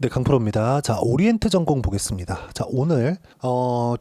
네, 강프로입니다. 자, 오리엔트 전공 보겠습니다. 자, 오늘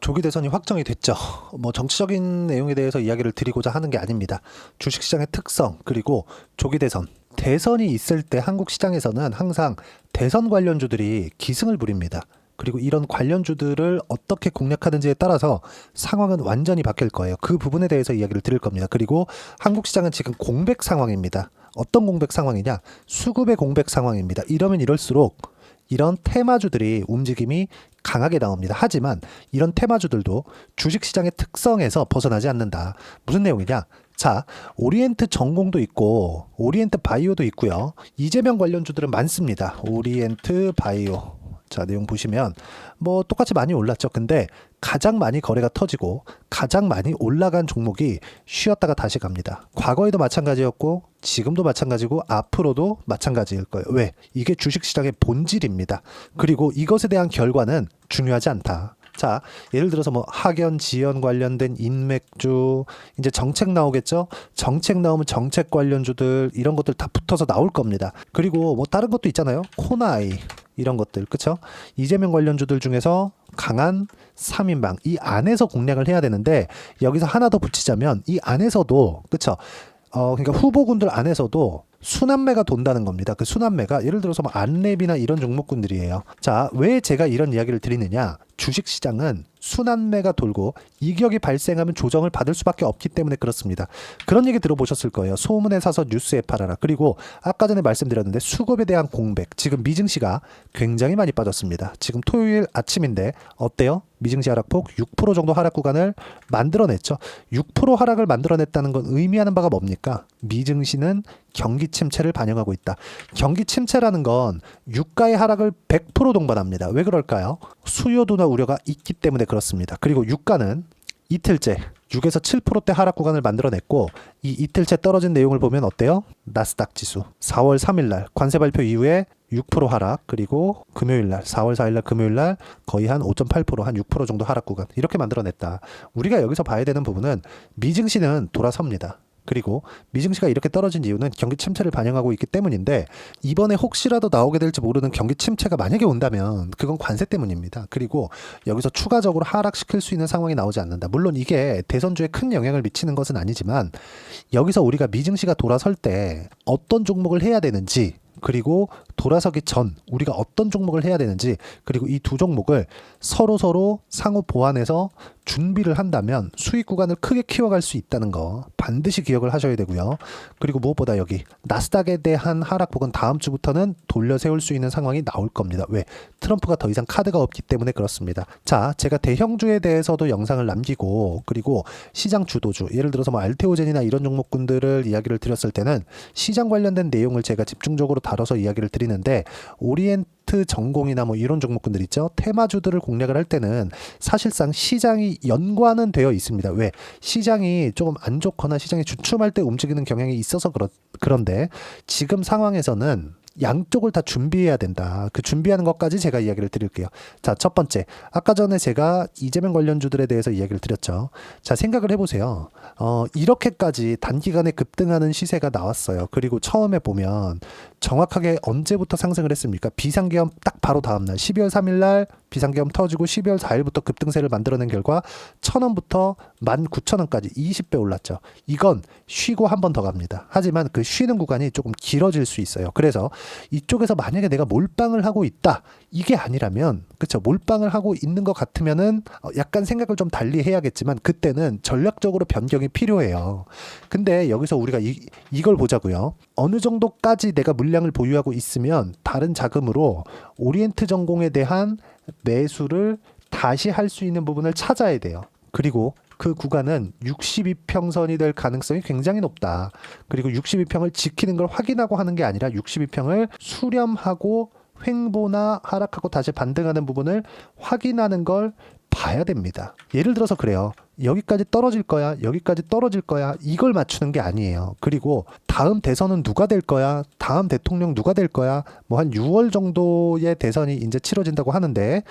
조기 대선이 확정이 됐죠. 뭐 정치적인 내용에 대해서 이야기를 드리고자 하는 게 아닙니다. 주식시장의 특성 그리고 조기 대선. 대선이 있을 때 한국 시장에서는 항상 대선 관련주들이 기승을 부립니다. 그리고 이런 관련주들을 어떻게 공략하는지에 따라서 상황은 완전히 바뀔 거예요. 그 부분에 대해서 이야기를 드릴 겁니다. 그리고 한국 시장은 지금 공백 상황입니다. 어떤 공백 상황이냐? 수급의 공백 상황입니다. 이러면 이럴수록 이런 테마주들이 움직임이 강하게 나옵니다. 하지만 이런 테마주들도 주식시장의 특성에서 벗어나지 않는다. 무슨 내용이냐? 자, 오리엔트 전공도 있고 오리엔트 바이오도 있고요. 이재명 관련주들은 많습니다. 오리엔트 바이오. 자, 내용 보시면 뭐 똑같이 많이 올랐죠. 근데 가장 많이 거래가 터지고 가장 많이 올라간 종목이 쉬었다가 다시 갑니다. 과거에도 마찬가지였고 지금도 마찬가지고 앞으로도 마찬가지일 거예요. 왜? 이게 주식시장의 본질입니다. 그리고 이것에 대한 결과는 중요하지 않다. 자, 예를 들어서 뭐 학연, 지연 관련된 인맥주, 이제 정책 나오겠죠? 정책 나오면 정책 관련주들 이런 것들 다 붙어서 나올 겁니다. 그리고 뭐 다른 것도 있잖아요. 코나이 이런 것들, 그쵸? 이재명 관련주들 중에서 강한 3인방 이 안에서 공략을 해야 되는데 여기서 하나 더 붙이자면 이 안에서도 그쵸? 그러니까 후보군들 안에서도 순환매가 돈다는 겁니다. 그 순환매가 예를 들어서 뭐 안랩이나 이런 종목군들이에요. 자, 왜 제가 이런 이야기를 드리느냐? 주식시장은 순환매가 돌고 이격이 발생하면 조정을 받을 수밖에 없기 때문에 그렇습니다. 그런 얘기 들어보셨을 거예요. 소문에 사서 뉴스에 팔아라. 그리고 아까 전에 말씀드렸는데 수급에 대한 공백. 지금 미증시가 굉장히 많이 빠졌습니다. 지금 토요일 아침인데 어때요? 미증시 하락폭 6% 정도 하락 구간을 만들어냈죠. 6% 하락을 만들어냈다는 건 의미하는 바가 뭡니까? 미증시는 경기 침체를 반영하고 있다. 경기 침체라는 건 유가의 하락을 100% 동반합니다. 왜 그럴까요? 수요 둔화 우려가 있기 때문에 그렇습니다. 그리고 유가는 이틀째 6에서 7%대 하락 구간을 만들어냈고 이 이틀째 떨어진 내용을 보면 어때요? 나스닥 지수 4월 3일 날 관세 발표 이후에 6% 하락, 그리고 금요일 날 4월 4일 날 금요일 날 거의 한 5.8%, 한 6% 정도 하락 구간 이렇게 만들어냈다. 우리가 여기서 봐야 되는 부분은 미증시는 돌아섭니다. 그리고 미증시가 이렇게 떨어진 이유는 경기 침체를 반영하고 있기 때문인데 이번에 혹시라도 나오게 될지 모르는 경기 침체가 만약에 온다면 그건 관세 때문입니다. 그리고 여기서 추가적으로 하락시킬 수 있는 상황이 나오지 않는다. 물론 이게 대선주에 큰 영향을 미치는 것은 아니지만 여기서 우리가 미증시가 돌아설 때 어떤 종목을 해야 되는지 그리고 돌아서기 전 우리가 어떤 종목을 해야 되는지 그리고 이 두 종목을 서로 상호 보완해서 준비를 한다면 수익 구간을 크게 키워갈 수 있다는 거 반드시 기억을 하셔야 되고요. 그리고 무엇보다 여기 나스닥에 대한 하락폭은 다음 주부터는 돌려 세울 수 있는 상황이 나올 겁니다. 왜? 트럼프가 더 이상 카드가 없기 때문에 그렇습니다. 자, 제가 대형주에 대해서도 영상을 남기고 그리고 시장 주도주 예를 들어서 뭐 알테오젠이나 이런 종목군들을 이야기를 드렸을 때는 시장 관련된 내용을 제가 집중적으로 다뤄서 이야기를 드리는데 오리엔트 전공이나 뭐 이런 종목군들 있죠. 테마주들을 공략을 할 때는 사실상 시장이 연관은 되어 있습니다. 왜? 시장이 조금 안 좋거나 시장이 주춤할 때 움직이는 경향이 있어서 그런데 지금 상황에서는 양쪽을 다 준비해야 된다. 그 준비하는 것까지 제가 이야기를 드릴게요. 자, 첫 번째. 아까 전에 제가 이재명 관련주들에 대해서 이야기를 드렸죠. 자, 생각을 해보세요. 이렇게까지 단기간에 급등하는 시세가 나왔어요. 그리고 처음에 보면 정확하게 언제부터 상승을 했습니까? 비상계엄 딱 바로 다음날 12월 3일 날 비상계엄 터지고 12월 4일부터 급등세를 만들어낸 결과 1,000원부터 19,000원까지 20배 올랐죠. 이건 쉬고 한 번 더 갑니다. 하지만 그 쉬는 구간이 조금 길어질 수 있어요. 그래서 이쪽에서 만약에 내가 몰빵을 하고 있다. 이게 아니라면 그렇죠. 몰빵을 하고 있는 것 같으면은 약간 생각을 좀 달리 해야겠지만 그때는 전략적으로 변경이 필요해요. 근데 여기서 우리가 이걸 보자고요. 어느 정도까지 내가 물량을 보유하고 있으면 다른 자금으로 오리엔트 전공에 대한 매수를 다시 할 수 있는 부분을 찾아야 돼요. 그리고 그 구간은 62평선이 될 가능성이 굉장히 높다. 그리고 62평을 지키는 걸 확인하고 하는 게 아니라 62평을 수렴하고 횡보나 하락하고 다시 반등하는 부분을 확인하는 걸 봐야 됩니다. 예를 들어서 그래요. 여기까지 떨어질 거야, 여기까지 떨어질 거야, 이걸 맞추는 게 아니에요. 그리고 다음 대선은 누가 될 거야, 다음 대통령 누가 될 거야, 뭐 한 6월 정도의 대선이 이제 치러진다고 하는데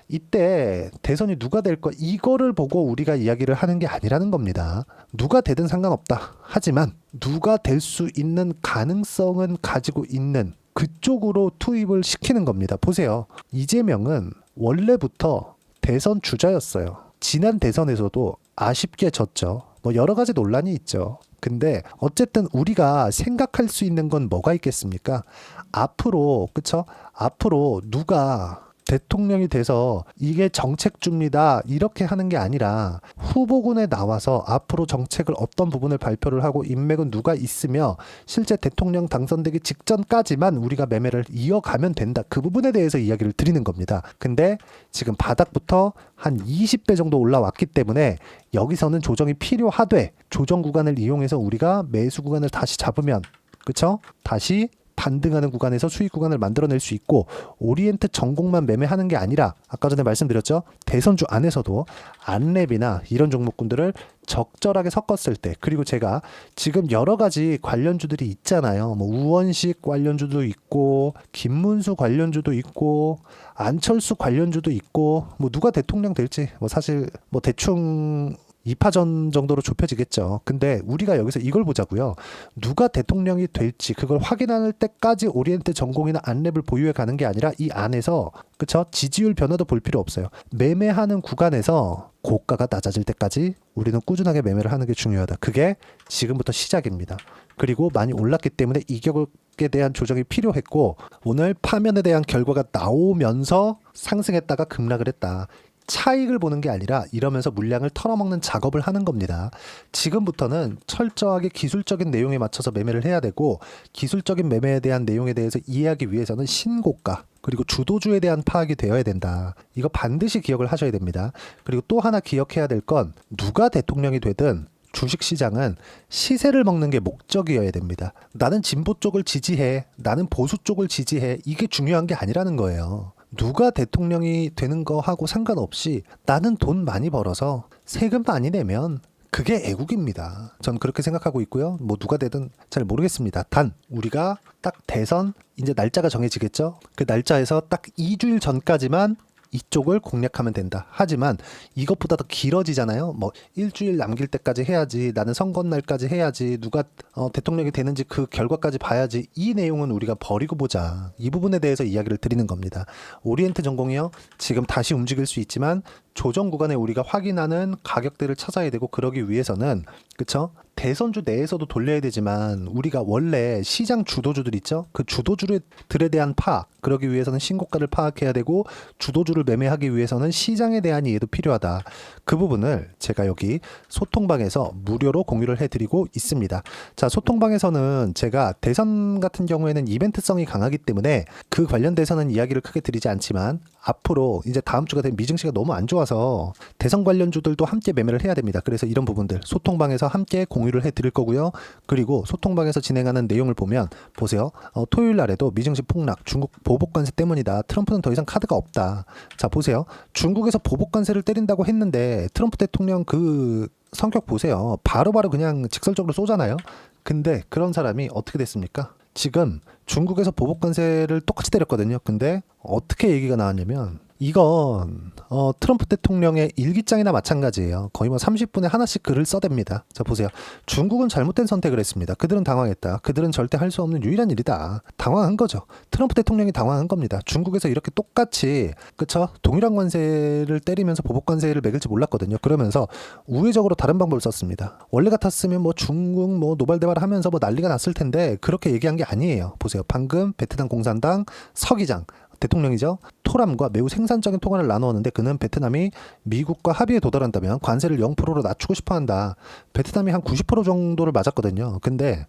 이때 대선이 누가 될 거 이거를 보고 우리가 이야기를 하는 게 아니라는 겁니다. 누가 되든 상관없다. 하지만 누가 될 수 있는 가능성은 가지고 있는 그쪽으로 투입을 시키는 겁니다. 보세요. 이재명은 원래부터 대선 주자였어요. 지난 대선에서도 아쉽게 졌죠. 뭐 여러 가지 논란이 있죠. 근데 어쨌든 우리가 생각할 수 있는 건 뭐가 있겠습니까? 앞으로, 그쵸? 앞으로 누가 대통령이 돼서 이게 정책주입니다 이렇게 하는 게 아니라 후보군에 나와서 앞으로 정책을 어떤 부분을 발표를 하고 인맥은 누가 있으며 실제 대통령 당선되기 직전까지만 우리가 매매를 이어가면 된다. 그 부분에 대해서 이야기를 드리는 겁니다. 근데 지금 바닥부터 한 20배 정도 올라왔기 때문에 여기서는 조정이 필요하되 조정 구간을 이용해서 우리가 매수 구간을 다시 잡으면, 그쵸? 다시 반등하는 구간에서 수익 구간을 만들어낼 수 있고, 오리엔트 전공만 매매하는 게 아니라 아까 전에 말씀드렸죠. 대선주 안에서도 안랩이나 이런 종목군들을 적절하게 섞었을 때, 그리고 제가 지금 여러 가지 관련주들이 있잖아요. 뭐 우원식 관련주도 있고 김문수 관련주도 있고 안철수 관련주도 있고, 뭐 누가 대통령 될지 뭐 사실 뭐 대충 2파전 정도로 좁혀지겠죠. 근데 우리가 여기서 이걸 보자고요. 누가 대통령이 될지 그걸 확인할 때까지 오리엔트 전공이나 안랩을 보유해 가는 게 아니라 이 안에서, 그쵸? 지지율 변화도 볼 필요 없어요. 매매하는 구간에서 고가가 낮아질 때까지 우리는 꾸준하게 매매를 하는 게 중요하다. 그게 지금부터 시작입니다. 그리고 많이 올랐기 때문에 이격에 대한 조정이 필요했고, 오늘 파면에 대한 결과가 나오면서 상승했다가 급락을 했다. 차익을 보는 게 아니라 이러면서 물량을 털어먹는 작업을 하는 겁니다. 지금부터는 철저하게 기술적인 내용에 맞춰서 매매를 해야 되고, 기술적인 매매에 대한 내용에 대해서 이해하기 위해서는 신고가 그리고 주도주에 대한 파악이 되어야 된다. 이거 반드시 기억을 하셔야 됩니다. 그리고 또 하나 기억해야 될 건, 누가 대통령이 되든 주식시장은 시세를 먹는 게 목적이어야 됩니다. 나는 진보 쪽을 지지해, 나는 보수 쪽을 지지해, 이게 중요한 게 아니라는 거예요. 누가 대통령이 되는 거하고 상관없이 나는 돈 많이 벌어서 세금 많이 내면 그게 애국입니다. 전 그렇게 생각하고 있고요. 뭐 누가 되든 잘 모르겠습니다. 단 우리가 딱 대선 이제 날짜가 정해지겠죠. 그 날짜에서 딱 2주일 전까지만 이쪽을 공략하면 된다. 하지만 이것보다 더 길어지잖아요. 뭐 일주일 남길 때까지 해야지, 나는 선거 날까지 해야지, 누가 대통령이 되는지 그 결과까지 봐야지, 이 내용은 우리가 버리고 보자. 이 부분에 대해서 이야기를 드리는 겁니다. 오리엔트 전공이요, 지금 다시 움직일 수 있지만 조정 구간에 우리가 확인하는 가격대를 찾아야 되고, 그러기 위해서는, 그쵸? 대선주 내에서도 돌려야 되지만 우리가 원래 시장 주도주들 있죠? 그 주도주들에 대한 파악, 그러기 위해서는 신고가를 파악해야 되고, 주도주를 매매하기 위해서는 시장에 대한 이해도 필요하다. 그 부분을 제가 여기 소통방에서 무료로 공유를 해드리고 있습니다. 자, 소통방에서는 제가 대선 같은 경우에는 이벤트성이 강하기 때문에 그 관련돼서는 이야기를 크게 드리지 않지만, 앞으로 이제 다음 주가 되면 미증시가 너무 안 좋아서 대선 관련주들도 함께 매매를 해야 됩니다. 그래서 이런 부분들 소통방에서 함께 공유를 해드릴 거고요. 그리고 소통방에서 진행하는 내용을 보면, 보세요. 토요일 날에도 미증시 폭락, 중국 보복 관세 때문이다. 트럼프는 더 이상 카드가 없다. 자, 보세요. 중국에서 보복 관세를 때린다고 했는데 트럼프 대통령 그 성격 보세요. 바로바로 그냥 직설적으로 쏘잖아요. 근데 그런 사람이 어떻게 됐습니까? 지금 중국에서 보복 관세를 똑같이 때렸거든요. 근데 어떻게 얘기가 나왔냐면, 이건 트럼프 대통령의 일기장이나 마찬가지예요. 거의 뭐 30분에 하나씩 글을 써댑니다. 자, 보세요. 중국은 잘못된 선택을 했습니다. 그들은 당황했다. 그들은 절대 할 수 없는 유일한 일이다. 당황한 거죠. 트럼프 대통령이 당황한 겁니다. 중국에서 이렇게 똑같이, 그쵸? 동일한 관세를 때리면서 보복 관세를 매길지 몰랐거든요. 그러면서 우회적으로 다른 방법을 썼습니다. 원래 같았으면 뭐 중국 뭐 노발대발 하면서 뭐 난리가 났을 텐데 그렇게 얘기한 게 아니에요. 보세요. 방금 베트남 공산당 서기장, 대통령이죠. 토람과 매우 생산적인 통화를 나누었는데, 그는 베트남이 미국과 합의에 도달한다면 관세를 0%로 낮추고 싶어 한다. 베트남이 한 90% 정도를 맞았거든요. 근데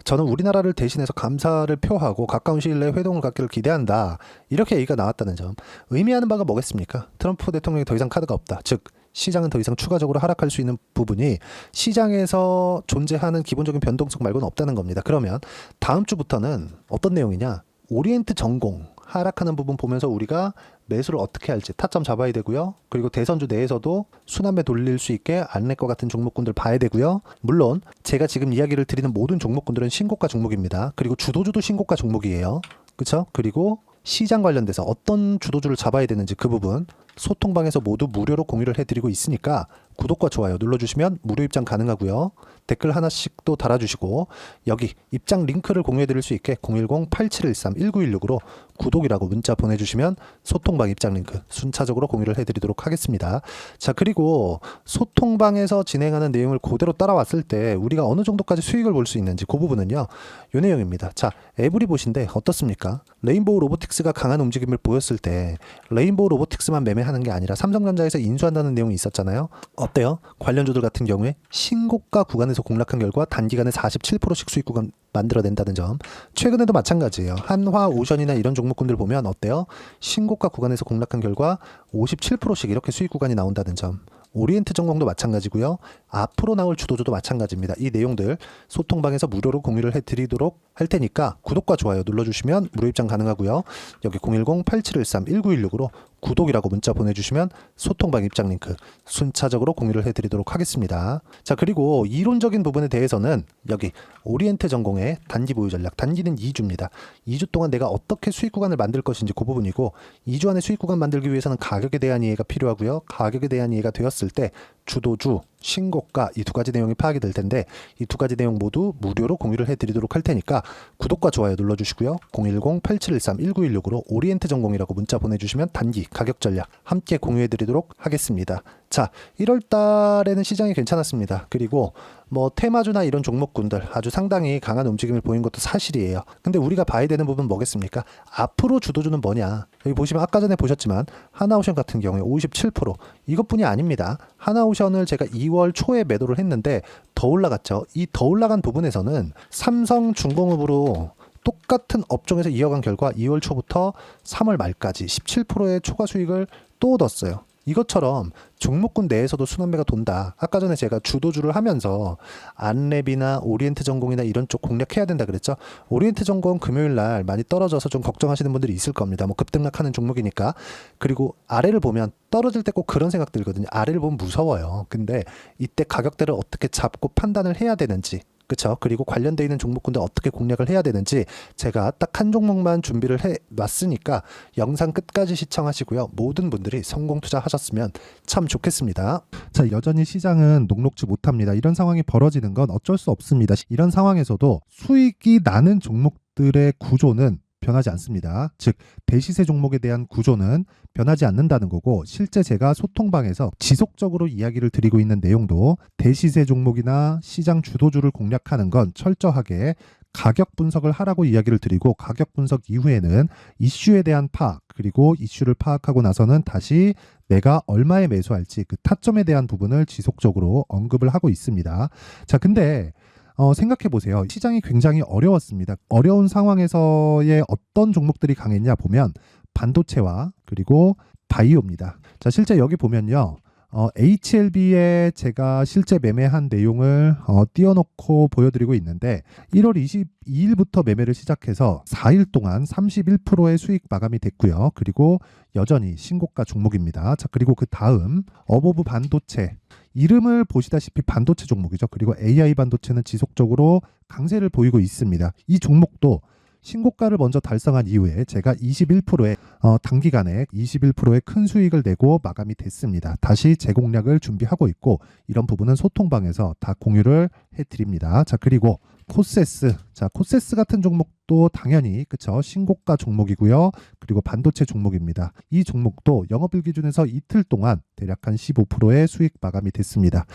저는 우리나라를 대신해서 감사를 표하고 가까운 시일 내에 회동을 갖기를 기대한다. 이렇게 얘기가 나왔다는 점. 의미하는 바가 뭐겠습니까? 트럼프 대통령이 더 이상 카드가 없다. 즉 시장은 더 이상 추가적으로 하락할 수 있는 부분이 시장에서 존재하는 기본적인 변동성 말고는 없다는 겁니다. 그러면 다음 주부터는 어떤 내용이냐? 오리엔트 전공 하락하는 부분 보면서 우리가 매수를 어떻게 할지 타점 잡아야 되고요. 그리고 대선주 내에서도 순환매 돌릴 수 있게 안랩과 같은 종목군들 봐야 되고요. 물론 제가 지금 이야기를 드리는 모든 종목군들은 신고가 종목입니다. 그리고 주도주도 신고가 종목이에요. 그렇죠? 그리고 시장 관련돼서 어떤 주도주를 잡아야 되는지 그 부분 소통방에서 모두 무료로 공유를 해드리고 있으니까 구독과 좋아요 눌러주시면 무료 입장 가능하고요. 댓글 하나씩 또 달아주시고 여기 입장 링크를 공유해드릴 수 있게 010-8713-1916으로 구독이라고 문자 보내주시면 소통방 입장 링크 순차적으로 공유를 해드리도록 하겠습니다. 자, 그리고 소통방에서 진행하는 내용을 그대로 따라왔을 때 우리가 어느 정도까지 수익을 볼 수 있는지 그 부분은요, 요 내용입니다. 자, 에브리봇인데 어떻습니까? 레인보우 로보틱스가 강한 움직임을 보였을 때 레인보우 로보틱스만 매매하는 게 아니라 삼성전자에서 인수한다는 내용이 있었잖아요. 어때요? 관련주들 같은 경우에 신고가 구간에서 공략한 결과 단기간에 47%씩 수익 구간 만들어낸다는 점. 최근에도 마찬가지예요. 한화, 오션이나 이런 종목군들 보면 어때요? 신고가 구간에서 공략한 결과 57%씩 이렇게 수익 구간이 나온다는 점. 오리엔트 전공도 마찬가지고요. 앞으로 나올 주도주도 마찬가지입니다. 이 내용들 소통방에서 무료로 공유를 해드리도록 할 테니까 구독과 좋아요 눌러주시면 무료 입장 가능하고요. 여기 010-8713-1916으로 구독이라고 문자 보내주시면 소통방 입장 링크 순차적으로 공유를 해드리도록 하겠습니다. 자, 그리고 이론적인 부분에 대해서는 여기 오리엔트 전공의 단기 보유 전략, 단기는 2주입니다. 2주 동안 내가 어떻게 수익 구간을 만들 것인지 그 부분이고, 2주 안에 수익 구간 만들기 위해서는 가격에 대한 이해가 필요하고요. 가격에 대한 이해가 되었을 때 주도주, 신고가 이 두 가지 내용이 파악이 될 텐데 이 두 가지 내용 모두 무료로 공유를 해드리도록 할 테니까 구독과 좋아요 눌러주시고요. 010-8713-1916으로 오리엔트 전공이라고 문자 보내주시면 단기 가격 전략 함께 공유해드리도록 하겠습니다. 자, 1월 달에는 시장이 괜찮았습니다. 그리고 뭐 테마주나 이런 종목군들 아주 상당히 강한 움직임을 보인 것도 사실이에요. 근데 우리가 봐야 되는 부분 뭐겠습니까? 앞으로 주도주는 뭐냐? 여기 보시면 아까 전에 보셨지만 하나오션 같은 경우에 57% 이것뿐이 아닙니다. 하나오션을 제가 2월 초에 매도를 했는데 더 올라갔죠. 이 더 올라간 부분에서는 삼성중공업으로 똑같은 업종에서 이어간 결과 2월 초부터 3월 말까지 17%의 초과 수익을 또 얻었어요. 이것처럼 종목군 내에서도 순환매가 돈다. 아까 전에 제가 주도주를 하면서 안랩이나 오리엔트 전공이나 이런 쪽 공략해야 된다 그랬죠. 오리엔트 전공 금요일 날 많이 떨어져서 좀 걱정하시는 분들이 있을 겁니다. 뭐 급등락하는 종목이니까. 그리고 아래를 보면 떨어질 때 꼭 그런 생각 들거든요. 아래를 보면 무서워요. 근데 이때 가격대를 어떻게 잡고 판단을 해야 되는지, 그렇죠. 그리고 관련되어 있는 종목군들 어떻게 공략을 해야 되는지 제가 딱 한 종목만 준비를 해 놨으니까 영상 끝까지 시청하시고요. 모든 분들이 성공 투자하셨으면 참 좋겠습니다. 자, 여전히 시장은 녹록지 못합니다. 이런 상황이 벌어지는 건 어쩔 수 없습니다. 이런 상황에서도 수익이 나는 종목들의 구조는 변하지 않습니다. 즉 대시세 종목에 대한 구조는 변하지 않는다는 거고, 실제 제가 소통방에서 지속적으로 이야기를 드리고 있는 내용도 대시세 종목이나 시장 주도주를 공략하는 건 철저하게 가격 분석을 하라고 이야기를 드리고, 가격 분석 이후에는 이슈에 대한 파악, 그리고 이슈를 파악하고 나서는 다시 내가 얼마에 매수할지 그 타점에 대한 부분을 지속적으로 언급을 하고 있습니다. 자, 근데 생각해 보세요. 시장이 굉장히 어려웠습니다. 어려운 상황에서의 어떤 종목들이 강했냐 보면 반도체와 그리고 바이오입니다. 자, 실제 여기 보면요. HLB에 제가 실제 매매한 내용을 띄워놓고 보여드리고 있는데 1월 22일부터 매매를 시작해서 4일 동안 31%의 수익 마감이 됐고요. 그리고 여전히 신고가 종목입니다. 자, 그리고 그 다음 어보브 반도체, 이름을 보시다시피 반도체 종목이죠. 그리고 AI 반도체는 지속적으로 강세를 보이고 있습니다. 이 종목도 신고가를 먼저 달성한 이후에 제가 21%의 단기간에 21%의 큰 수익을 내고 마감이 됐습니다. 다시 재공략을 준비하고 있고, 이런 부분은 소통방에서 다 공유를 해드립니다. 자, 그리고 코세스, 자, 코세스 같은 종목도 당연히 그쵸, 신고가 종목이고요. 그리고 반도체 종목입니다. 이 종목도 영업일 기준에서 이틀 동안 대략 한 15%의 수익 마감이 됐습니다.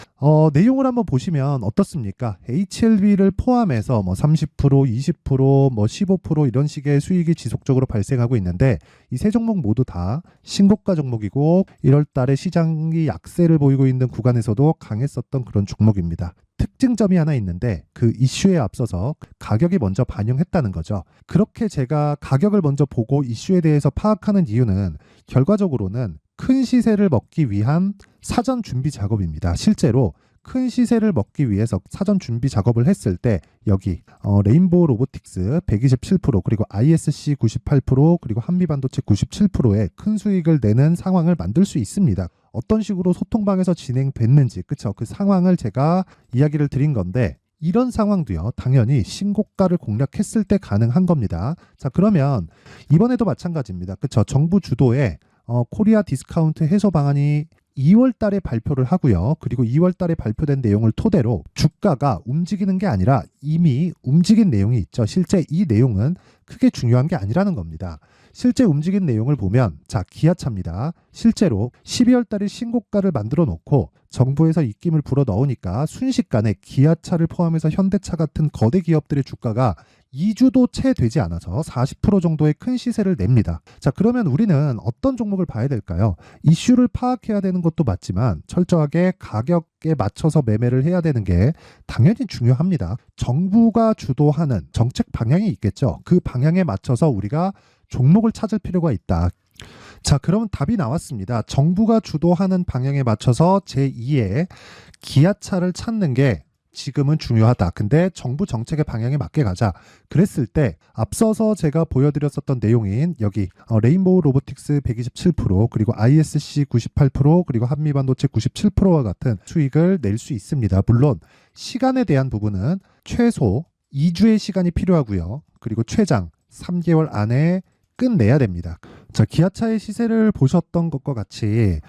내용을 한번 보시면 어떻습니까? HLB를 포함해서 뭐 30%, 20%, 뭐 15% 이런 식의 수익이 지속적으로 발생하고 있는데, 이 세 종목 모두 다 신고가 종목이고 1월 달에 시장이 약세를 보이고 있는 구간에서도 강했었던 그런 종목입니다. 특징점이 하나 있는데 그 이슈에 앞서서 가격이 먼저 반영했다는 거죠. 그렇게 제가 가격을 먼저 보고 이슈에 대해서 파악하는 이유는 결과적으로는 큰 시세를 먹기 위한 사전 준비 작업입니다. 실제로 큰 시세를 먹기 위해서 사전 준비 작업을 했을 때 여기 레인보우 로보틱스 127%, 그리고 ISC 98%, 그리고 한미반도체 97%의 큰 수익을 내는 상황을 만들 수 있습니다. 어떤 식으로 소통방에서 진행됐는지, 그쵸? 그 상황을 제가 이야기를 드린 건데, 이런 상황도요, 당연히 신고가를 공략했을 때 가능한 겁니다. 자, 그러면 이번에도 마찬가지입니다. 그쵸? 정부 주도의 코리아 디스카운트 해소 방안이 2월 달에 발표를 하고요. 그리고 2월 달에 발표된 내용을 토대로 주가가 움직이는 게 아니라 이미 움직인 내용이 있죠. 실제 이 내용은 크게 중요한 게 아니라는 겁니다. 실제 움직인 내용을 보면 자, 기아차입니다. 실제로 12월 달에 신고가를 만들어 놓고 정부에서 입김을 불어 넣으니까 순식간에 기아차를 포함해서 현대차 같은 거대 기업들의 주가가 2주도 채 되지 않아서 40% 정도의 큰 시세를 냅니다. 자, 그러면 우리는 어떤 종목을 봐야 될까요? 이슈를 파악해야 되는 것도 맞지만 철저하게 가격에 맞춰서 매매를 해야 되는 게 당연히 중요합니다. 정부가 주도하는 정책 방향이 있겠죠. 그 방향에 맞춰서 우리가 종목을 찾을 필요가 있다. 자, 그러면 답이 나왔습니다. 정부가 주도하는 방향에 맞춰서 제2의 기아차를 찾는 게 지금은 중요하다. 근데 정부 정책의 방향에 맞게 가자. 그랬을 때 앞서서 제가 보여드렸었던 내용인 여기 레인보우 로보틱스 127% 그리고 ISC 98% 그리고 한미반도체 97%와 같은 수익을 낼 수 있습니다. 물론 시간에 대한 부분은 최소 2주의 시간이 필요하고요. 그리고 최장 3개월 안에 끝내야 됩니다. 자, 기아차의 시세를 보셨던 것과 같이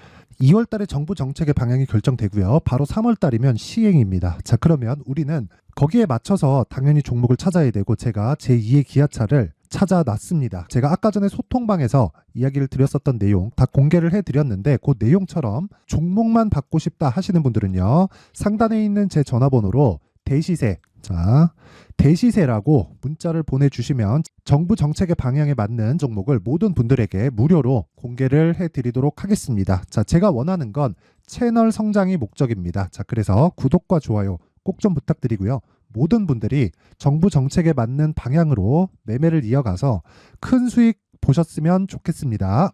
2월 달에 정부 정책의 방향이 결정되고요. 바로 3월 달이면 시행입니다. 자, 그러면 우리는 거기에 맞춰서 당연히 종목을 찾아야 되고 제가 제2의 기아차를 찾아놨습니다. 제가 아까 전에 소통방에서 이야기를 드렸었던 내용 다 공개를 해드렸는데 그 내용처럼 종목만 받고 싶다 하시는 분들은요. 상단에 있는 제 전화번호로 대시세, 자, 대시세라고 문자를 보내주시면 정부 정책의 방향에 맞는 종목을 모든 분들에게 무료로 공개를 해드리도록 하겠습니다. 자, 제가 원하는 건 채널 성장이 목적입니다. 자, 그래서 구독과 좋아요 꼭 좀 부탁드리고요. 모든 분들이 정부 정책에 맞는 방향으로 매매를 이어가서 큰 수익 보셨으면 좋겠습니다.